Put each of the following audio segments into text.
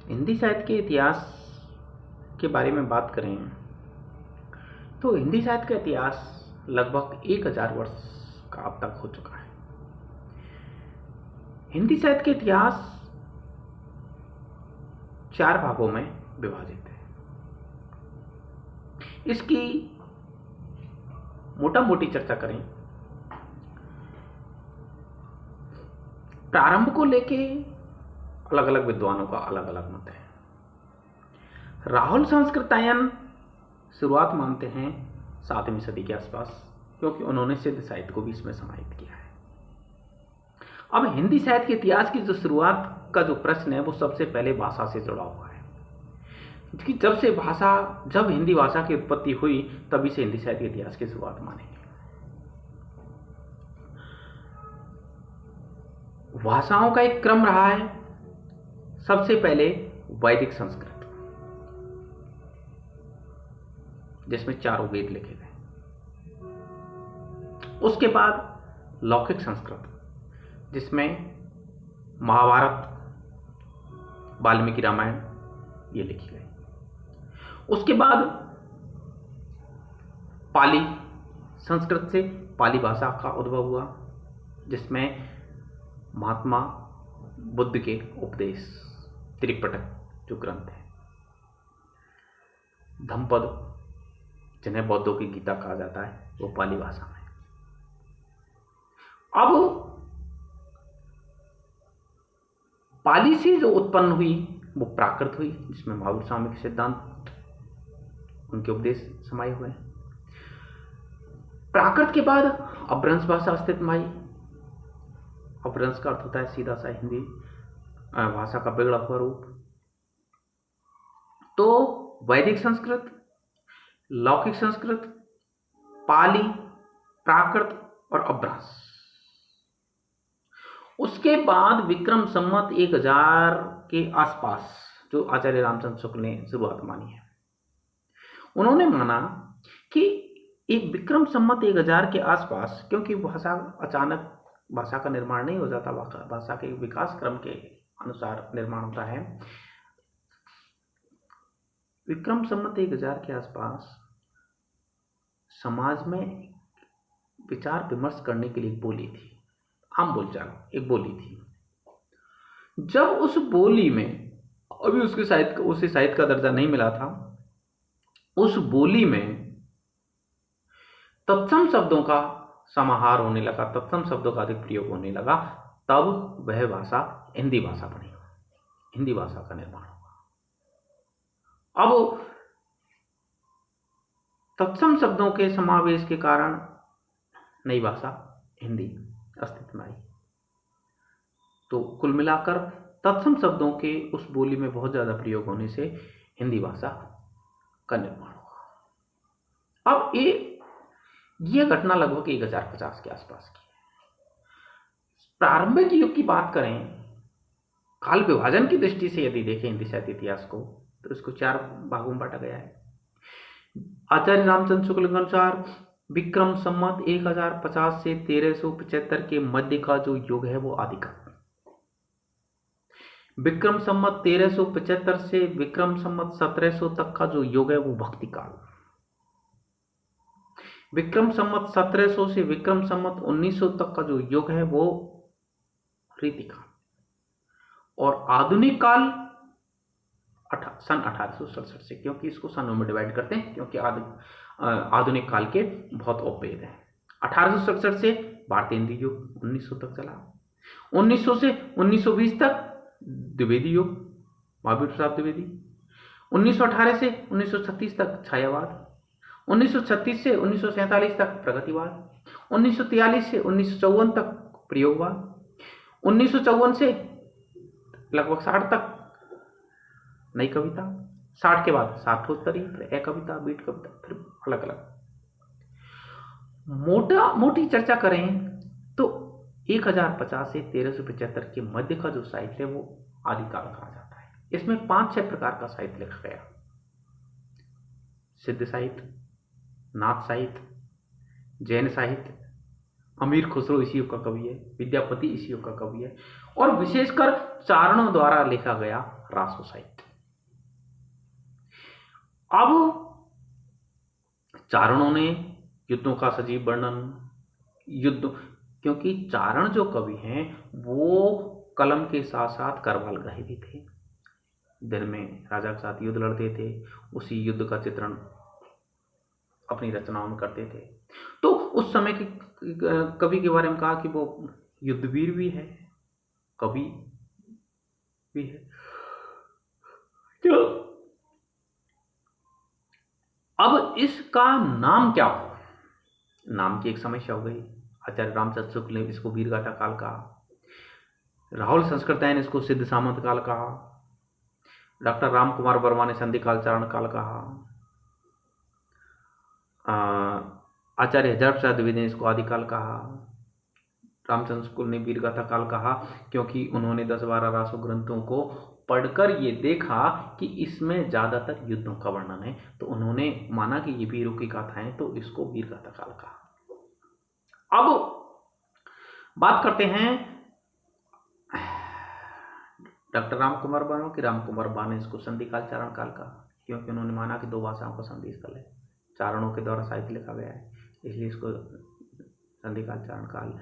हिंदी साहित्य के इतिहास के बारे में बात करें तो हिंदी साहित्य का इतिहास लगभग 1000 वर्ष का अब तक हो चुका है। हिंदी साहित्य के इतिहास 4 भागों में विभाजित है। इसकी मोटा मोटी चर्चा करें, प्रारंभ को लेके अलग अलग विद्वानों का अलग अलग मत है। राहुल संस्कृतायन शुरुआत मानते हैं 7वीं सदी के आसपास, क्योंकि उन्होंने सिद्ध साहित्य को भी इसमें समाहित किया है। अब हिंदी साहित्य के इतिहास की जो शुरुआत का जो प्रश्न है वो सबसे पहले भाषा से जुड़ा हुआ है कि जब हिंदी भाषा की उत्पत्ति हुई तभी से हिंदी साहित्य के इतिहास की शुरुआत मानेंगे। भाषाओं का एक क्रम रहा है। सबसे पहले वैदिक संस्कृत, जिसमें 4 वेद लिखे गए। उसके बाद लौकिक संस्कृत, जिसमें महाभारत, वाल्मीकि रामायण ये लिखी गई। उसके बाद पाली संस्कृत से पाली भाषा का उद्भव हुआ, जिसमें महात्मा बुद्ध के उपदेश, त्रिपिटक जो ग्रंथ है, धम्मपद जिन्हें बौद्धों की गीता कहा जाता है, वो पाली भाषा में। अब पाली से जो उत्पन्न हुई वो प्राकृत हुई, जिसमें महावीर स्वामी के सिद्धांत, उनके उपदेश समाये हुए हैं। प्राकृत के बाद अपभ्रंश भाषा अस्तित्व में आई। अपभ्रंश का अर्थ होता है सीधा सा हिंदी भाषा का बिगड़ा हुआ रूप। तो वैदिक संस्कृत, लौकिक संस्कृत, पाली, प्राकृत और अपभ्रंश। उसके बाद विक्रम संवत 1000 के आसपास जो आचार्य रामचंद्र शुक्ल ने शुरुआत मानी है, उन्होंने माना कि एक विक्रम संवत 1000 के आसपास, क्योंकि अचानक भाषा का निर्माण नहीं हो जाता, भाषा के विकास क्रम के अनुसार निर्माण होता है। विक्रम संवत 1000 के आसपास समाज में विचार विमर्श करने के लिए एक बोली थी, आम बोलचाल एक बोली थी। जब उस बोली में अभी उसे साहित्य का दर्जा नहीं मिला था, उस बोली में तत्सम शब्दों का समाहार होने लगा, तत्सम शब्दों का अधिक प्रयोग होने लगा, तब वह भाषा हिंदी भाषा बनी, हिंदी भाषा का निर्माण हुआ। अब तत्सम शब्दों के समावेश के कारण नई भाषा हिंदी अस्तित्व में आई। तो कुल मिलाकर तत्सम शब्दों के उस बोली में बहुत ज्यादा प्रयोग होने से हिंदी भाषा का निर्माण हुआ। अब यह घटना लगभग 1050 के आसपास की है। प्रारंभिक युग की बात करें, काल विभाजन की दृष्टि से यदि देखें हिंदी साहित्य इतिहास को, तो इसको 4 भागों में बांटा गया है। आचार्य रामचंद्र शुक्ल के अनुसार विक्रम संवत 1050 से 1375 के मध्य का जो युग है वो आदिकाल। विक्रम संवत 1375 से विक्रम संवत 1700 तक का जो युग है वो भक्ति काल। विक्रम संवत 1700 से विक्रम संवत 1900 तक का जो युग है वो रीति काल। और आधुनिक काल सन 1867 से, क्योंकि इसको सनों में डिवाइड करते हैं, क्योंकि आधुनिक काल के बहुत उपभेद हैं। 1867 से भारतीय हिंदी युग 1900 तक चला। 1900 से 1920 तक द्विवेदी युग, महावीर प्रसाद द्विवेदी। 1918 से 1936 तक छायावाद। 1936 से 1947 तक प्रगतिवाद। 1943 से 1954 तक प्रयोगवाद। 1954 से लगभग 60 तक नई कविता। 60 के बाद सार्थोत्तरी, फिर कविता, बीट कविता, फिर अलग अलग। मोटी चर्चा करें तो 1050 से 1375 के मध्य का जो साहित्य है वो आदिकाल कहा जाता है। इसमें 5-6 प्रकार का साहित्य लिखा गया। सिद्ध साहित्य, नाथ साहित्य, जैन साहित्य, अमीर खुसरो इसी युग का कवि है, विद्यापति इसी युग का कवि है, और विशेषकर चारणों द्वारा लिखा गया रासो साहित्य। अब चारणों ने युद्धों का सजीव वर्णन, युद्ध, क्योंकि चारण जो कवि हैं वो कलम के साथ साथ करवाल ग्राही भी थे, दिन में राजा के साथ युद्ध लड़ते थे, उसी युद्ध का चित्रण अपनी रचनाओं में करते थे। तो उस समय के कवि के बारे में कहा कि वो युद्धवीर भी है, कवि भी है। तो अब इसका नाम क्या हो, नाम की एक समस्या हो गई। आचार्य रामचंद्र शुक्ल ने इसको वीरगाथा काल कहा, राहुल संस्कृतायन ने इसको सिद्ध सामंत काल कहा, डॉक्टर राम कुमार वर्मा ने संधि काल चारण काल कहा, आचार्य हजारा प्रसाद द्विवेदी ने इसको आदिकाल कहा, रामचंद्र शुक्ल ने वीरगाथा काल कहा, क्योंकि उन्होंने 10-12 रासो ग्रंथों को पढ़कर ये देखा कि इसमें ज्यादातर युद्धों का वर्णन है, तो उन्होंने माना कि ये वीरों की गाथाएं, तो इसको वीरगाथा काल कहा। अब बात करते हैं डॉक्टर राम कुमार वर्मा की। राम कुमार वर्मा ने इसको संधि काल चारण काल कहा, क्योंकि उन्होंने माना कि 2 भाषाओं का संधि स्थल है, चारणों के द्वारा साहित्य लिखा गया है, इसलिए इसको संधि काल चारण काल।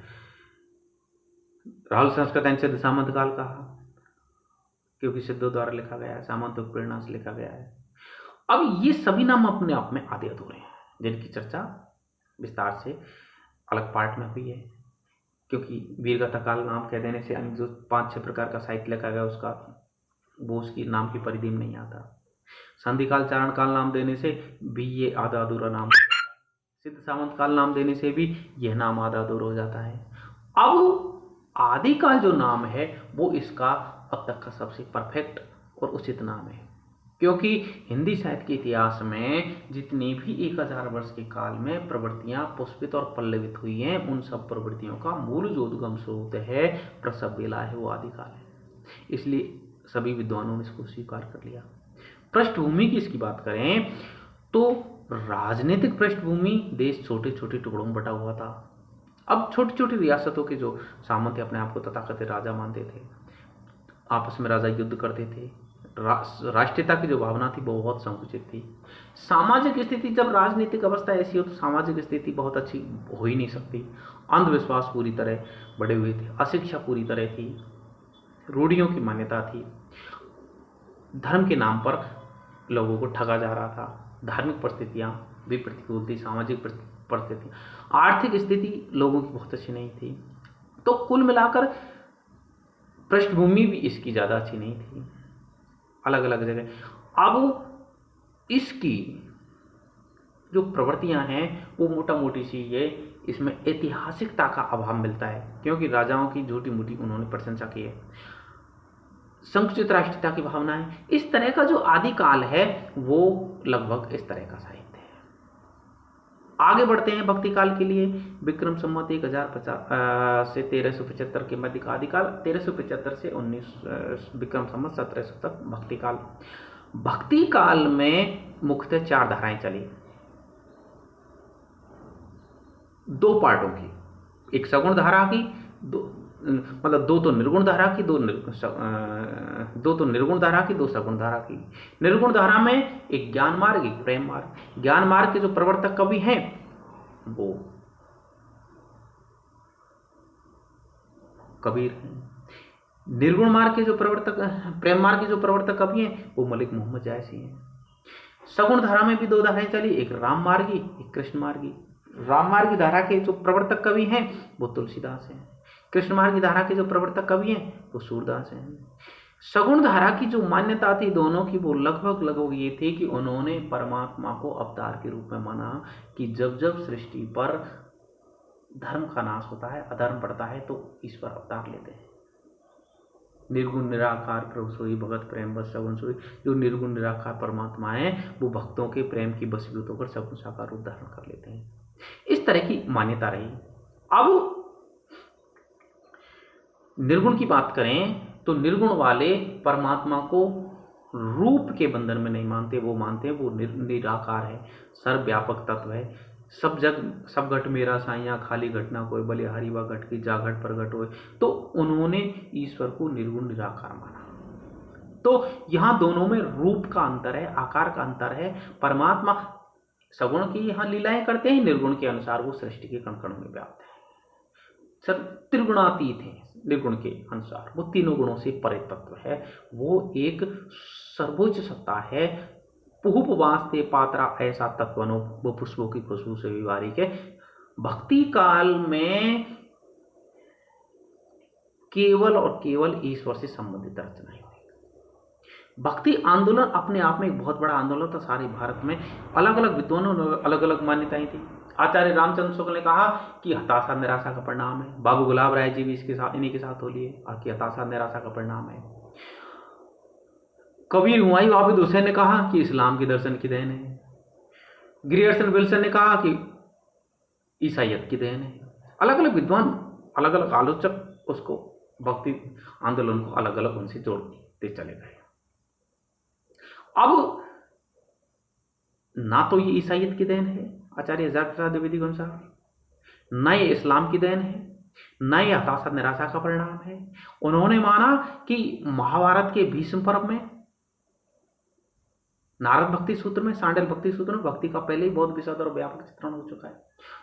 राहुल संस्कृतायन सिद्ध सामंत काल कहा, क्योंकि सिद्धों द्वारा लिखा गया है, सामंतों की प्रेरणा से लिखा गया है। अब ये सभी नाम अपने आप में आधे अधूरे हैं, जिनकी चर्चा विस्तार से अलग पार्ट में हुई है, क्योंकि वीरगाथा काल नाम कह देने से जो 5-6 प्रकार का साहित्य लिखा गया उसका वो उसकी नाम की परिधि में नहीं आता। संधि काल चारण काल नाम देने से भी ये आधा अधूरा नाम, सिद्ध सामंत काल नाम देने से भी यह नाम आधा अधूरा हो जाता है। अब आदिकाल जो नाम है वो इसका अब तक का सबसे परफेक्ट और उचित नाम है, क्योंकि हिंदी साहित्य के इतिहास में जितनी भी 1000 वर्ष के काल में प्रवृत्तियां पुष्पित और पल्लवित हुई हैं, उन सब प्रवृत्तियों का मूल जो उद्गम स्रोत है, प्रसव बेला है, वो आदिकाल है। इसलिए सभी विद्वानों ने इसको स्वीकार कर लिया। पृष्ठभूमि की इसकी बात करें तो राजनीतिक पृष्ठभूमि, देश छोटे छोटे टुकड़ों में बटा हुआ था। अब छोटी छोटी रियासतों के जो सामंत अपने आप को तथाकथित राजा मानते थे, आपस में राजा युद्ध करते थे, राष्ट्रीयता की जो भावना थी वो बहुत संकुचित थी। सामाजिक स्थिति, जब राजनीतिक अवस्था ऐसी हो तो सामाजिक स्थिति बहुत अच्छी हो ही नहीं सकती। अंधविश्वास पूरी तरह बढ़े हुए थे, अशिक्षा पूरी तरह थी, रूढ़ियों की मान्यता थी, धर्म के नाम पर लोगों को ठगा जा रहा था, धार्मिक परिस्थितियां भी प्रतिकूल थी, सामाजिक परिस्थिति, आर्थिक स्थिति लोगों की बहुत अच्छी नहीं थी। तो कुल मिलाकर पृष्ठभूमि भी इसकी ज्यादा अच्छी नहीं थी, अलग अलग जगह। अब इसकी जो प्रवृत्तियां हैं वो मोटा मोटी सी ये, इसमें ऐतिहासिकता का अभाव मिलता है, क्योंकि राजाओं की झूठी मूठी उन्होंने प्रशंसा की है, संकुचित राष्ट्रीयता की भावना है। इस तरह का जो आदिकाल है वो लगभग इस तरह का साहित्य है। आगे बढ़ते हैं भक्ति काल के लिए। विक्रम संवत 1050 से 1375 के मध्य का आदिकाल, 1375 से 19 विक्रम संवत 1700 तक भक्ति काल। भक्ति काल में मुख्यतः 4 धाराएं चली, 2 पार्टों की, एक सगुण धारा की, दो तो निर्गुण धारा की, दो तो निर्गुण धारा की, 2 सगुण धारा की। निर्गुण धारा में एक ज्ञान मार्ग, एक प्रेम मार्ग। ज्ञान मार्ग के जो प्रवर्तक कवि हैं वो कबीर हैं। निर्गुण मार्ग के जो प्रवर्तक, प्रेम मार्ग के जो प्रवर्तक कवि हैं वो मलिक मोहम्मद जायसी हैं। सगुण धारा में भी 2 धाराएं चली, एक राम मार्गी, एक कृष्ण मार्गी। राम मार्गी धारा के जो प्रवर्तक कवि हैं वो तुलसीदास हैं, कृष्ण मार्ग की धारा के जो प्रवर्तक कवि हैं वो सूरदास हैं। सगुण धारा की जो मान्यता थी दोनों की, वो लगभग ये थी कि उन्होंने परमात्मा को अवतार के रूप में माना, कि जब जब सृष्टि पर धर्म का नाश होता है, अधर्म बढ़ता है, तो ईश्वर अवतार लेते हैं। निर्गुण निराकार प्रभु सोई भगत प्रेम बस सगुण सोई। जो निर्गुण निराकार परमात्मा है वो भक्तों के प्रेम की बसीभूत होकर सगुण साकार रूप धारण कर लेते हैं। इस तरह की मान्यता रही। अब निर्गुण की बात करें तो निर्गुण वाले परमात्मा को रूप के बंधन में नहीं मानते, वो मानते हैं वो निराकार है, सर्वव्यापक तत्व है, सब घट मेरा साइया, खाली घटना कोई, बलिहारी व घट की जा घट प्रगट होए। तो उन्होंने ईश्वर को निर्गुण निराकार माना। तो यहां दोनों में रूप का अंतर है, आकार का अंतर है। परमात्मा सगुण की यहां लीलाएं करते हैं, निर्गुण के अनुसार वो सृष्टि के कण कण में व्याप्त है। सब त्रिगुणातीत है, निर्गुण के अनुसार वो तीनों गुणों से परे तत्व है। वो एक सर्वोच्च सत्ता है। पुहुप वास्ते पात्रा ऐसा तत्वनो, वो पुष्पों की खुशबू से विवारिक है। भक्ति काल में केवल और केवल ईश्वर से संबंधित रचनाएं हुई। भक्ति आंदोलन अपने आप में एक बहुत बड़ा आंदोलन था। सारे भारत में अलग अलग विद्वानों ने अलग अलग मान्यताएं थी। आचार्य रामचंद्र शुक्ल ने कहा कि हताशा निराशा का परिणाम है। बाबू गुलाब राय जी भी इन्हीं के साथ हो लिए कि हताशा निराशा का परिणाम है। कबीर हुमायूं आबिद हुसैन ने कहा कि इस्लाम की दर्शन की देन है। ग्रियर्सन विल्सन ने कहा कि ईसाइयत की देन है। अलग अलग विद्वान, अलग अलग आलोचक उसको भक्ति आंदोलन को अलग अलग उनसे जोड़ते चले गए। अब ना तो ये ईसाइयत की देन है आचार्य हजारी प्रसाद द्विवेदी के अनुसार, न ये इस्लाम की देन है, न ये हताशा निराशा का परिणाम है। उन्होंने माना कि महाभारत के भीष्म पर्व में, नारद भक्ति सूत्र में, सांडल भक्ति सूत्र में भक्ति का पहले ही बहुत विशद और व्यापक चित्रण हो चुका है।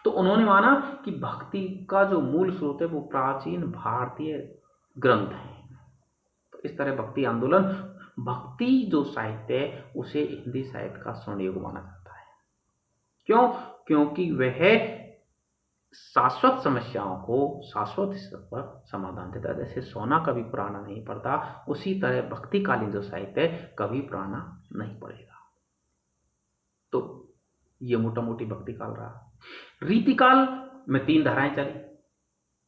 तो उन्होंने माना कि भक्ति का जो मूल स्रोत है वो प्राचीन भारतीय ग्रंथ है। तो इस तरह भक्ति आंदोलन, भक्ति जो साहित्य है उसे हिंदी साहित्य का स्वर्ण युग माना जाता है। क्यों? क्योंकि वह शाश्वत समस्याओं को शाश्वत स्तर पर समाधान देता है। जैसे सोना कभी पुराना नहीं पड़ता, उसी तरह भक्तिकालीन जो साहित्य है कभी पुराना नहीं पड़ेगा। तो ये मोटा मोटी भक्ति काल रहा। रीतिकाल में 3 धाराएं चली,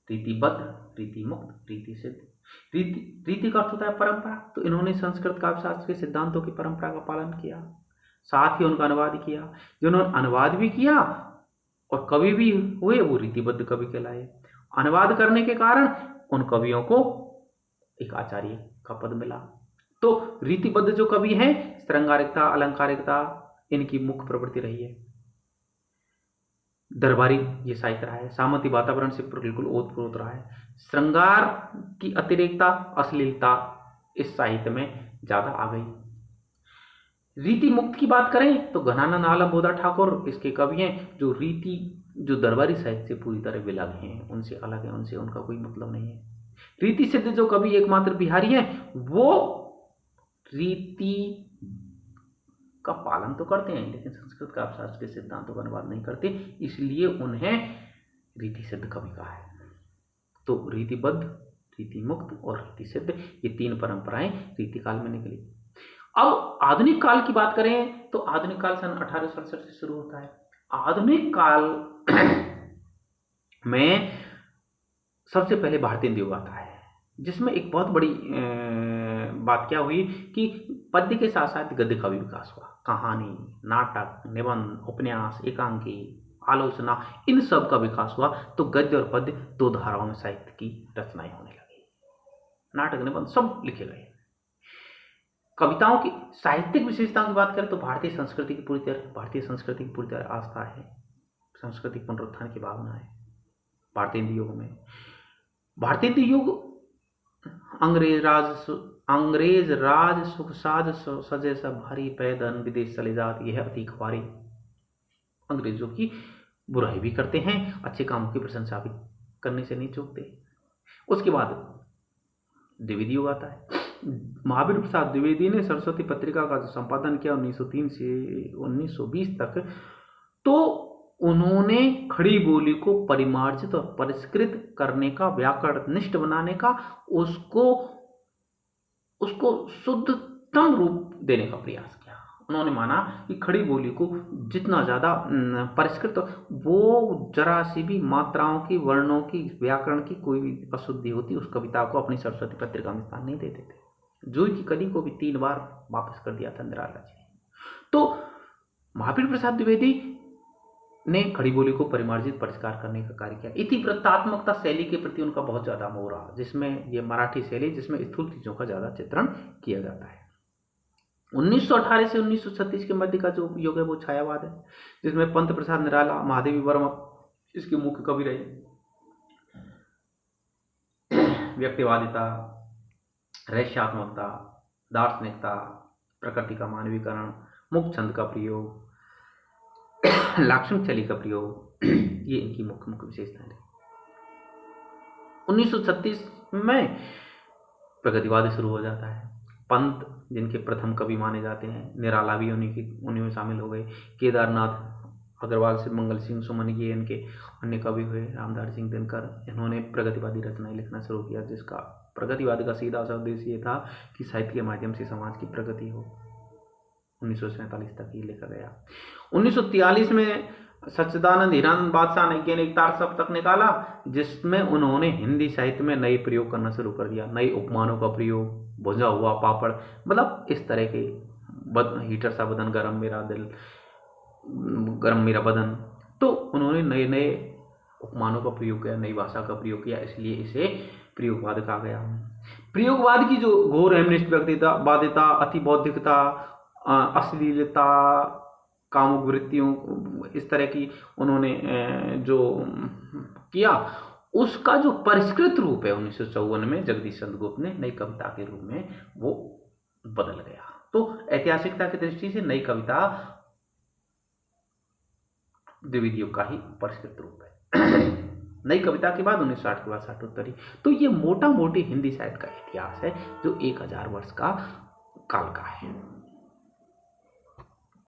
रीतिबद्ध, रीति मुक्त, रीति सिद्ध। रीति का अर्थ होता है परंपरा। तो इन्होंने संस्कृत काव्यशास्त्र के सिद्धांतों की परंपरा का पालन किया, साथ ही उनका अनुवाद किया। जिन्होंने अनुवाद भी किया और कवि भी हुए वो रीतिबद्ध कवि कहलाए। अनुवाद करने के कारण उन कवियों को एक आचार्य का पद मिला। तो रीतिबद्ध जो कवि हैं, श्रृंगारिकता, अलंकारिकता इनकी मुख्य प्रवृत्ति रही है। दरबारी ये साहित्य रहा है, सामंती वातावरण से बिल्कुल ओतप्रोत रहा है। श्रृंगार की अतिरेकता, अश्लीलता इस साहित्य में ज्यादा आ गई। रीति मुक्त की बात करें तो घनानंद आलम बोधा ठाकुर इसके कवि हैं, जो रीति, जो दरबारी साहित्य से पूरी तरह विलग हैं, उनसे अलग है, उनसे उनका कोई मतलब नहीं है। रीति सिद्ध जो कवि एकमात्र बिहारी है, वो रीति का पालन तो करते हैं लेकिन संस्कृत काव्यशास्त्र के सिद्धांतों का अनुवाद नहीं करते, इसलिए उन्हें रीति सिद्ध कवि कहा है। तो रीतिबद्ध, रीति मुक्त और रीति सिद्ध ये 3 परंपराएं रीतिकाल में निकली। अब आधुनिक काल की बात करें तो आधुनिक काल सन 1867 से शुरू होता है। आधुनिक काल में सबसे पहले भारतीय युग आता है, जिसमें एक बहुत बड़ी बात क्या हुई कि पद्य के साथ साथ गद्य का भी विकास हुआ। कहानी, नाटक, निबंध, उपन्यास, एकांकी, आलोचना, इन सब का विकास हुआ। तो गद्य और पद्य 2 धाराओं में साहित्य की रचनाएं होने लगी। नाटक, निबंध सब लिखे गए। कविताओं की साहित्यिक विशेषताओं की बात करें तो भारतीय संस्कृति की पूरी तरह आस्था है, सांस्कृतिक पुनरुत्थान की भावना है भारतीय युग में। भारतीय युग अंग्रेज राज सुख साज सजे सब भारी पैदन विदेश चले जात यह अति खुआरी। अंग्रेजों की बुराई भी करते हैं, अच्छे कामों की प्रशंसा भी करने से नहीं चूकते। उसके बाद द्विवेदी युग आता है। महावीर प्रसाद द्विवेदी ने सरस्वती पत्रिका का जो संपादन किया 1903 से 1920 तक, तो उन्होंने खड़ी बोली को परिमार्जित और परिष्कृत करने का, व्याकरणनिष्ठ बनाने का, उसको शुद्धतम रूप देने का प्रयास किया। उन्होंने माना कि खड़ी बोली को जितना ज्यादा परिष्कृत, वो जरा सी भी मात्राओं की, वर्णों की, व्याकरण की कोई भी अशुद्धि होती उस कविता को अपनी सरस्वती पत्रिका में स्थान नहीं देते थे। जूही की कली को भी 3 बार वापस कर दिया था निराला जी। तो महावीर प्रसाद द्विवेदी ने खड़ी बोली को परिमार्जित, परिष्कार करने का कार्य किया। इतिवृत्तात्मकता शैली के प्रति उनका बहुत ज्यादा मोह रहा, जिसमें ये मराठी शैली जिसमें स्थूल चीजों का ज्यादा चित्रण किया जाता है। 1918 से 1936 के मध्य का जो युग है वो छायावाद है, जिसमें पंत प्रसाद निराला, महादेवी वर्मा इसके मुख्य कवि रहे। व्यक्तिवादिता, रहस्यात्मकता, दार्शनिकता, प्रकृति का मानवीकरण, मुक्त छंद का प्रयोग, लाक्षणिक शैली का प्रयोग, ये इनकी मुख्य मुख्य विशेषताएं रही। 1936 में प्रगतिवाद शुरू हो जाता है। पंत जिनके प्रथम कवि माने जाते हैं, निराला भी उन्हीं में शामिल हो गए। केदारनाथ अग्रवाल से मंगल सिंह सुमन ये इनके अन्य कवि हुए। रामधारी सिंह दिनकर, इन्होंने प्रगतिवादी रचनाएं लिखना शुरू किया, जिसका प्रगतिवाद का सीधा सा उद्देश्य ये था कि साहित्य के माध्यम से समाज की प्रगति हो। 1947 तक ये लिखा गया। 1943 में सच्चिदानंद हिरानंद बादशाह ने एक तार सप्तक निकाला, जिसमें उन्होंने हिंदी साहित्य में नए प्रयोग करना शुरू कर दिया। नए उपमानों का प्रयोग, भुजा हुआ पापड़, मतलब इस तरह के हीटर सा बदन, गरम मेरा दिल, गरम मेरा बदन। तो उन्होंने नए नए उपमानों का प्रयोग किया, नई भाषा का प्रयोग किया, इसलिए इसे प्रयोगवाद कहा गया। प्रयोगवाद की जो घोर हेमनिस्ट व्यक्तिवादिता, अति बौद्धिकता, अश्लीलता, कामुक वृत्तियों, इस तरह की उन्होंने जो किया, उसका जो परिष्कृत रूप है 1954 में जगदीश चंद्र गुप्त ने नई कविता के रूप में वो बदल गया। तो ऐतिहासिकता की दृष्टि से नई कविता द्विविध युग का ही परिष्कृत रूप है। नई कविता के बाद 1960 के बाद साठोत्तरी। तो ये मोटा मोटी हिंदी साहित्य का इतिहास है जो 1000 वर्ष का काल का है।